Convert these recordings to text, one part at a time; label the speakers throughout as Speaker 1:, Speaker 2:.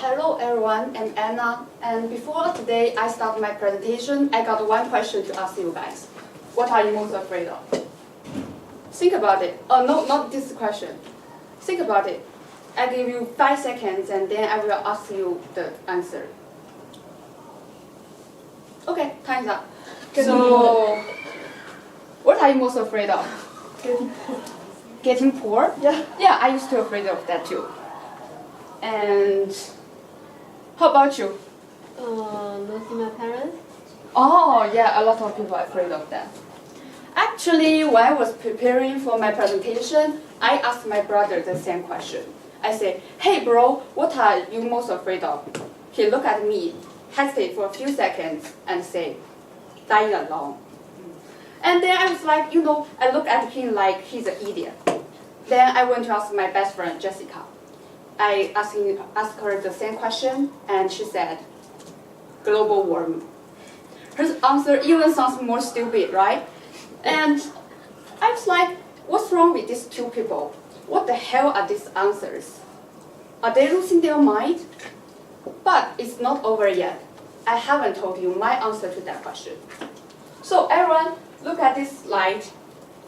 Speaker 1: hello everyone, I'm Anna, and before today I start my presentation, I got one question to ask you guys. What are you most afraid of? Think about it. Oh, no, not this question. Think about it. I give you 5 seconds and then I will ask you the answer. Okay, time's up. So, what are you most afraid of? Getting poor?
Speaker 2: Yeah.
Speaker 1: Yeah, I used to be afraid of that too. And how about you?
Speaker 2: Losing my parents.
Speaker 1: Oh, yeah, a lot of people are afraid of that. Actually, when I was preparing for my presentation, I asked my brother the same question. I said, hey bro, what are you most afraid of? He looked at me, hesitated for a few seconds, and said, dying alone. And then I was like, I looked at him like he's an idiot. Then I went to ask my best friend, Jessica. I asked her the same question, and she said, global warming. Her answer even sounds more stupid, right? And I was like, what's wrong with these two people? What the hell are these answers? Are they losing their mind? But it's not over yet. I haven't told you my answer to that question. So everyone, look at this slide.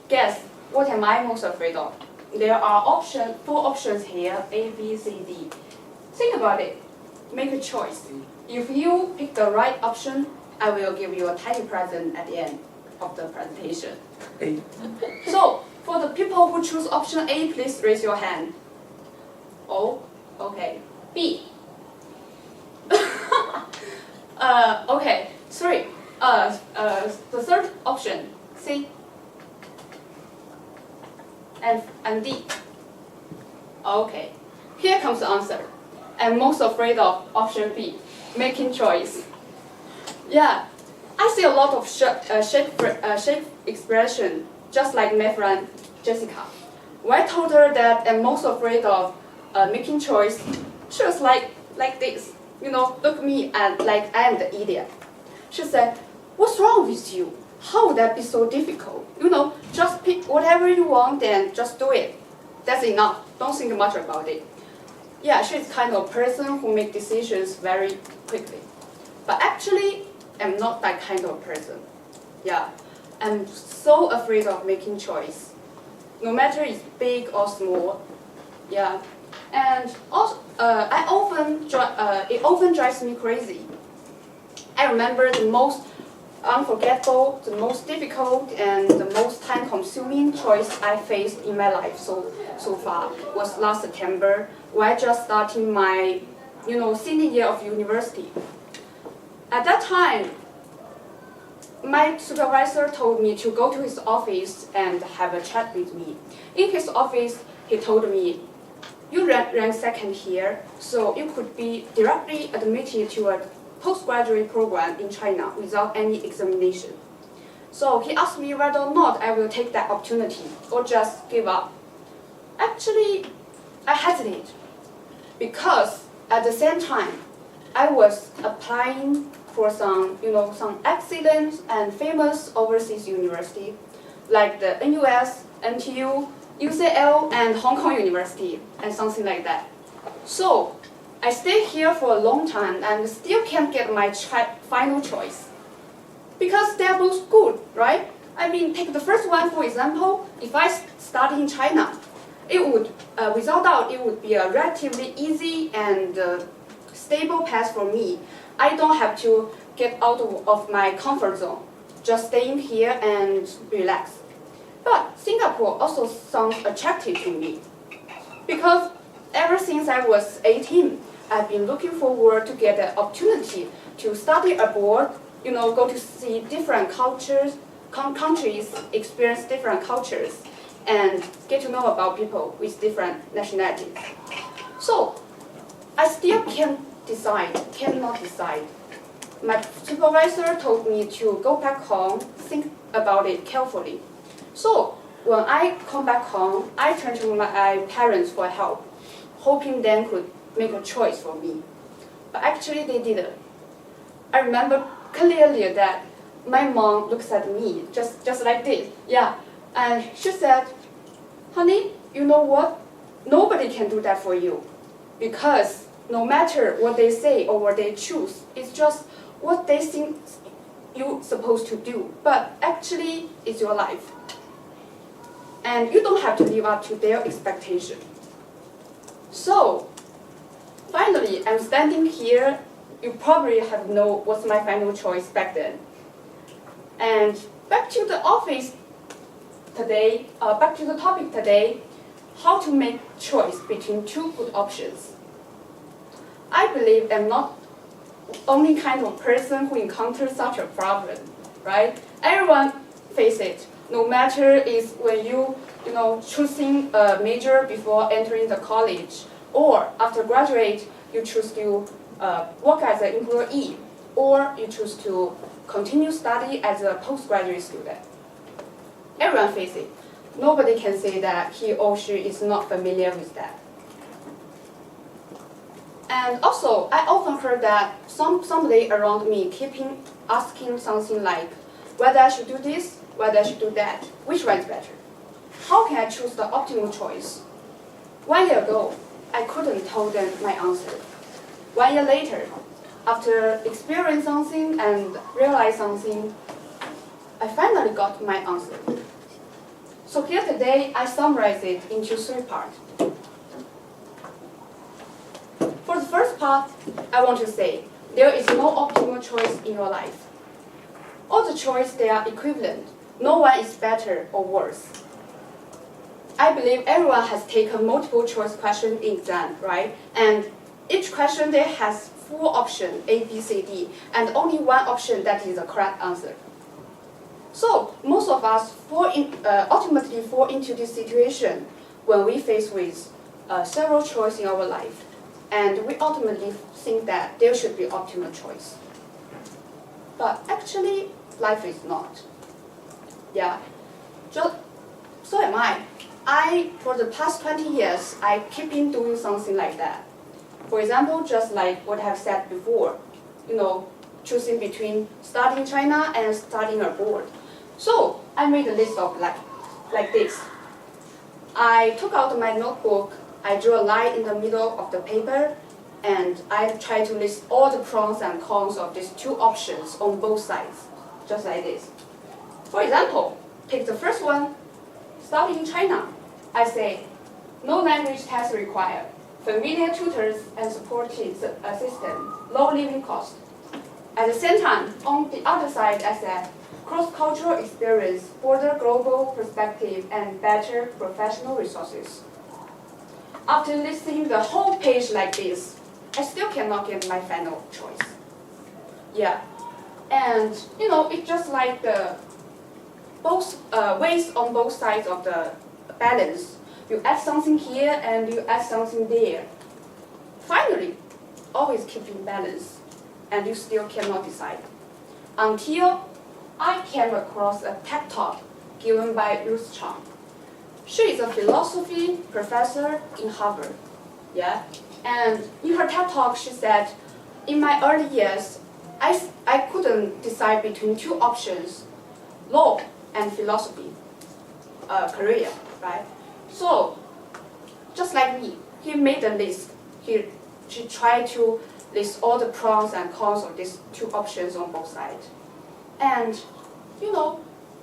Speaker 1: Guess, what am I most afraid of? There are 4 options here, A, B, C, D. Think about it. Make a choice. If you pick the right option, I will give you a tiny present at the end of the presentation.
Speaker 3: A.
Speaker 1: So, for the people who choose option A, please raise your hand. Oh, okay. B. Okay, 3. The third option, C. And D. Okay, here comes the answer. I'm most afraid of option B, making choice. Yeah, I see a lot of shape expression, just like my friend Jessica. When I told her that I'm most afraid of making choice, she was like this. Look at me and like I am the idiot. She said, what's wrong with you? How would that be so difficult? Just pick whatever you want and just do it. That's enough. Don't think much about it. Yeah, she's kind of person who makes decisions very quickly. But actually, I'm not that kind of person. Yeah, I'm so afraid of making choice. No matter it's big or small. Yeah, and also, it often drives me crazy. I remember the most unforgettable, the most difficult, and the most time-consuming choice I faced in my life so far was last September, when I just started my, senior year of university. At that time, my supervisor told me to go to his office and have a chat with me. In his office, he told me, you rank second here, so you could be directly admitted to a postgraduate program in China without any examination. So he asked me whether or not I will take that opportunity or just give up. Actually, I hesitated because at the same time, I was applying for some excellent and famous overseas university like the NUS, NTU, UCL, and Hong Kong University, and something like that. So I stayed here for a long time and still can't get my final choice. Because they're both good, right? I mean, take the first one for example. If I study in China, it would, without doubt, it would be a relatively easy and stable path for me. I don't have to get out of my comfort zone, just staying here and relax. But Singapore also sounds attractive to me. Because ever since I was 18, I've been looking forward to get an opportunity to study abroad, go to see different cultures, countries, experience different cultures, and get to know about people with different nationalities. So, I still cannot decide. My supervisor told me to go back home, think about it carefully. So, when I come back home, I turned to my parents for help, hoping they could make a choice for me. But actually they didn't. I remember clearly that my mom looks at me just like this. Yeah, and she said, honey, you know what? Nobody can do that for you because no matter what they say or what they choose, it's just what they think you're supposed to do, but actually it's your life. And you don't have to live up to their expectation. So, finally, I'm standing here. You probably have known what's my final choice back then. And back to the office today, back to the topic today, how to make choice between two good options. I believe I'm not only kind of person who encounters such a problem, right? Everyone face it. No matter is when you choosing a major before entering the college, or after graduate you choose to work as an employee, or you choose to continue study as a postgraduate student. Everyone face it. Nobody can say that he or she is not familiar with that. And also, I often heard that somebody around me keeping asking something like, whether I should do this, whether I should do that, which one is better? How can I choose the optimal choice? 1 year ago, I couldn't tell them my answer. 1 year later, after experiencing something and realize something, I finally got my answer. So here today, I summarize it into 3 parts. For the first part, I want to say, there is no optimal choice in your life. All the choices, they are equivalent. No one is better or worse. I believe everyone has taken multiple choice question in exam, right? And each question there has 4 options, A, B, C, D, and only 1 option that is the correct answer. So most of us ultimately fall into this situation when we face with several choices in our life, and we ultimately think that there should be optimal choice. But actually, life is not. Yeah. So am I. For the past 20 years, I keep in doing something like that. For example, just like what I've said before, choosing between studying in China and studying abroad. So I made a list of like this. I took out my notebook, I drew a line in the middle of the paper, and I tried to list all the pros and cons of these 2 options on both sides, just like this. For example, take the first one, studying in China. I say, no language test required, familiar tutors and supporting assistant, low living cost. At the same time, on the other side, I said, cross-cultural experience, broader global perspective, and better professional resources. After listing the whole page like this, I still cannot get my final choice. Yeah, and it's just like the both ways on both sides of the balance. You add something here and you add something there. Finally, always keep in balance, and you still cannot decide. Until I came across a TED Talk given by Ruth Chang. She is a philosophy professor in Harvard. Yeah, and in her TED Talk, she said, in my early years, I couldn't decide between 2 options, law and philosophy, career, right? So, just like me, he made a list. She tried to list all the pros and cons of these 2 options on both sides. And,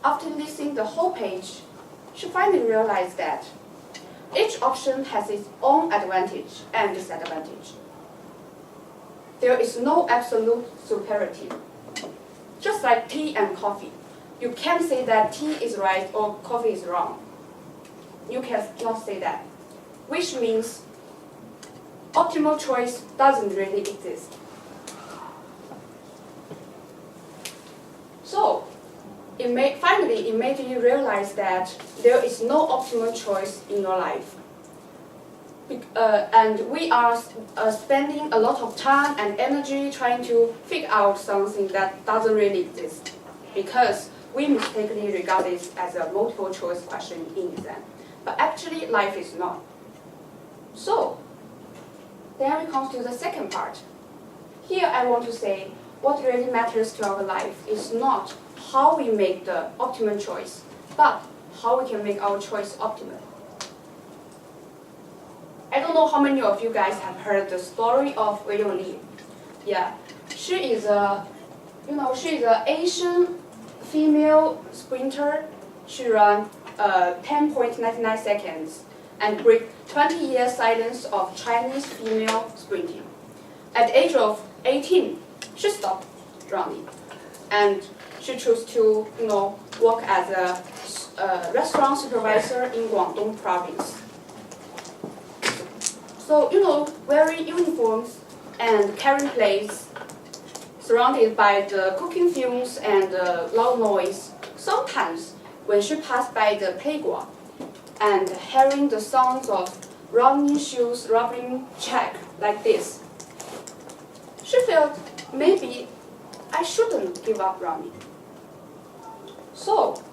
Speaker 1: after listing the whole page, she finally realized that each option has its own advantage and disadvantage. There is no absolute superiority. Just like tea and coffee, you can't say that tea is right or coffee is wrong. You cannot say that, which means optimal choice doesn't really exist. So, it made you realize that there is no optimal choice in your life. And we are spending a lot of time and energy trying to figure out something that doesn't really exist, because we mistakenly regard it as a multiple choice question in exam. But actually, life is not. So, then we come to the second part. Here I want to say, what really matters to our life is not how we make the optimal choice, but how we can make our choice optimal. I don't don't know how many of you guys have heard the story of William Li. Yeah, she is a Asian female sprinter. She ran 10.99 seconds and break 20 years silence of Chinese female sprinting. At the age of 18, she stopped running, and she chose to work as a restaurant supervisor in Guangdong province. So wearing uniforms and carrying plates, surrounded by the cooking fumes and loud noise. Sometimes when she passed by the playground and hearing the sounds of running shoes rubbing check like this, she felt maybe I shouldn't give up running. So,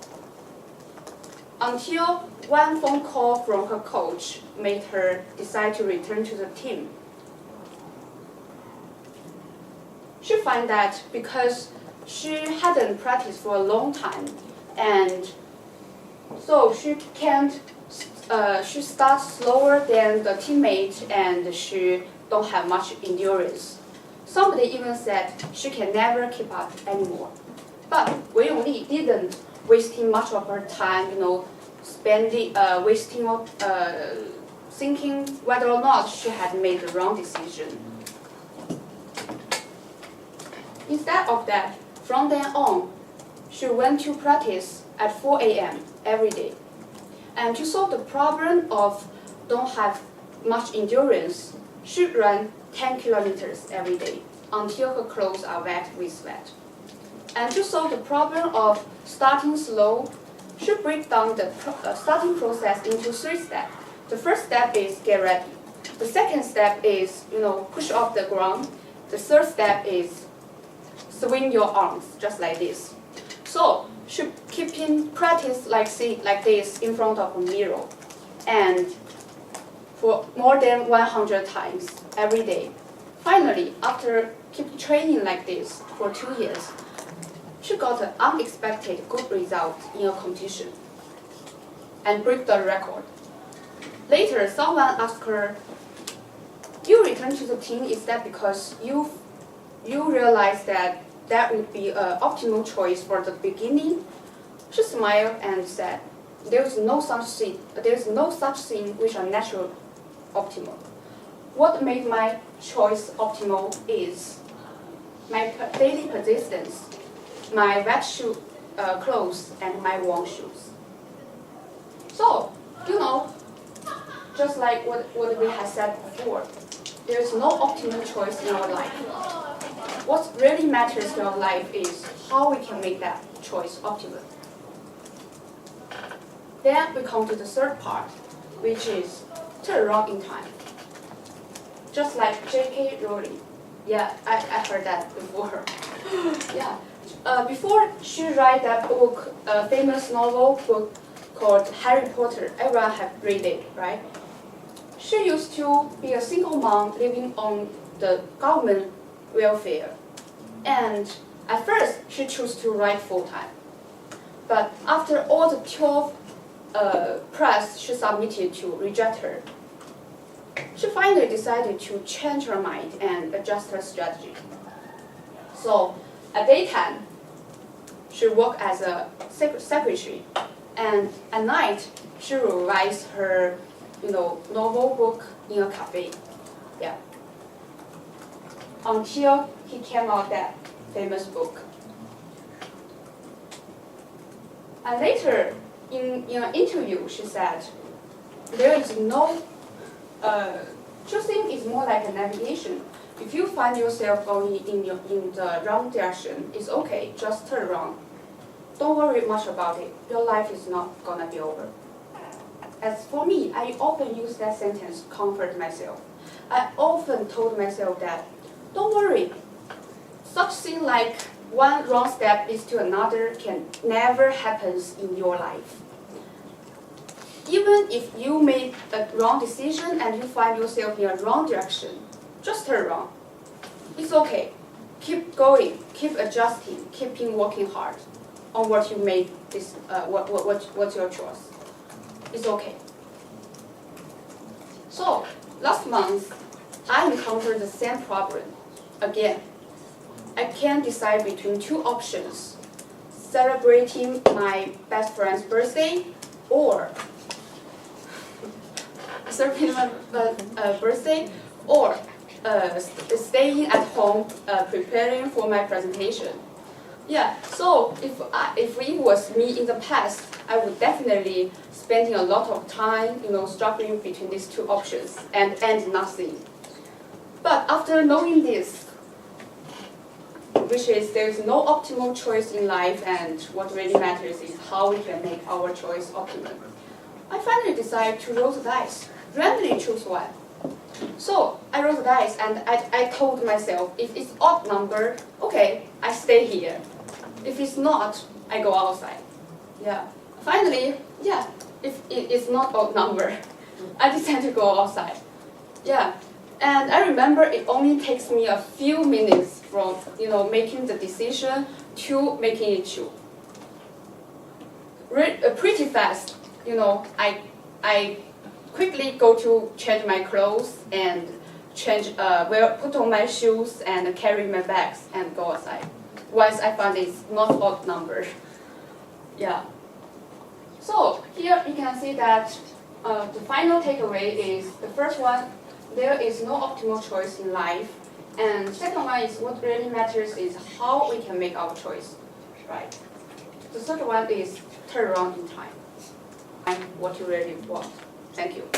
Speaker 1: until one phone call from her coach made her decide to return to the team. She found that because she hadn't practiced for a long time, and so she starts slower than the teammate, and she don't have much endurance. Somebody even said she can never keep up anymore. But Wei Yongli didn't wasting much of her time, thinking whether or not she had made the wrong decision. Instead of that, from then on, she went to practice at 4 a.m. every day. And to solve the problem of don't have much endurance, she ran 10 kilometers every day until her clothes are wet with sweat. And to solve the problem of starting slow, she breaks down the starting process into 3 steps. The first step is get ready. The second step is push off the ground. The third step is swing your arms just like this. So she keeping practice like this in front of a mirror, and for more than 100 times every day. Finally, after keep training like this for 2 years, she got an unexpected good result in a competition and break the record. Later, someone asked her, "You returned to the team, is that because you realized that would be an optimal choice for the beginning?" She smiled and said, "There is no such thing which are natural optimal. What made my choice optimal is my daily persistence, my wet clothes, and my warm shoes." So, just like what we had said before, there is no optimal choice in our life. What really matters in our life is how we can make that choice optimal. Then we come to the third part, which is turn around in time. Just like J.K. Rowling. Yeah, I heard that before. Yeah. Before she write that book, a famous novel book called Harry Potter, everyone have read it, right? She used to be a single mom living on the government welfare. And at first, she chose to write full-time. But after all the 12 press she submitted to reject her, she finally decided to change her mind and adjust her strategy. So at daytime, she worked as a secretary, and at night, she revised her novel book in a cafe. Yeah. Until he came out that famous book. And later, in an interview, she said, "There is no choosing is more like a navigation. If you find yourself going in the wrong direction, it's okay, just turn around. Don't worry much about it. Your life is not gonna be over." As for me, I often use that sentence to comfort myself. I often told myself that, don't worry, such thing like one wrong step leads to another can never happens in your life. Even if you made a wrong decision and you find yourself in a wrong direction, just turn around. It's okay. Keep going, keep adjusting, keeping working hard on what you made this what's your choice. It's okay. So last month, I encountered the same problem again. I can't decide between two options: celebrating my best friend's birthday or celebrating my birthday or staying at home preparing for my presentation. Yeah, so if it was me in the past, I would definitely spending a lot of time, struggling between these two options and nothing. But after knowing this, which is there's no optimal choice in life, and what really matters is how we can make our choice optimal, I finally decided to roll the dice, randomly choose one. So I rolled the dice and I told myself, if it's odd number, okay, I stay here. If it's not, I go outside. Yeah. Finally, yeah, if it's not odd number, I decided to go outside. Yeah. And I remember it only takes me a few minutes from making the decision to making it true. Pretty fast, I quickly go to change my clothes and put on my shoes and carry my bags and go outside. Once I found it's not odd number. Yeah. So here you can see that the final takeaway is the first one, there is no optimal choice in life. And second one is what really matters is how we can make our choice, right? The third one is turn around in time. And what you really want. Thank you.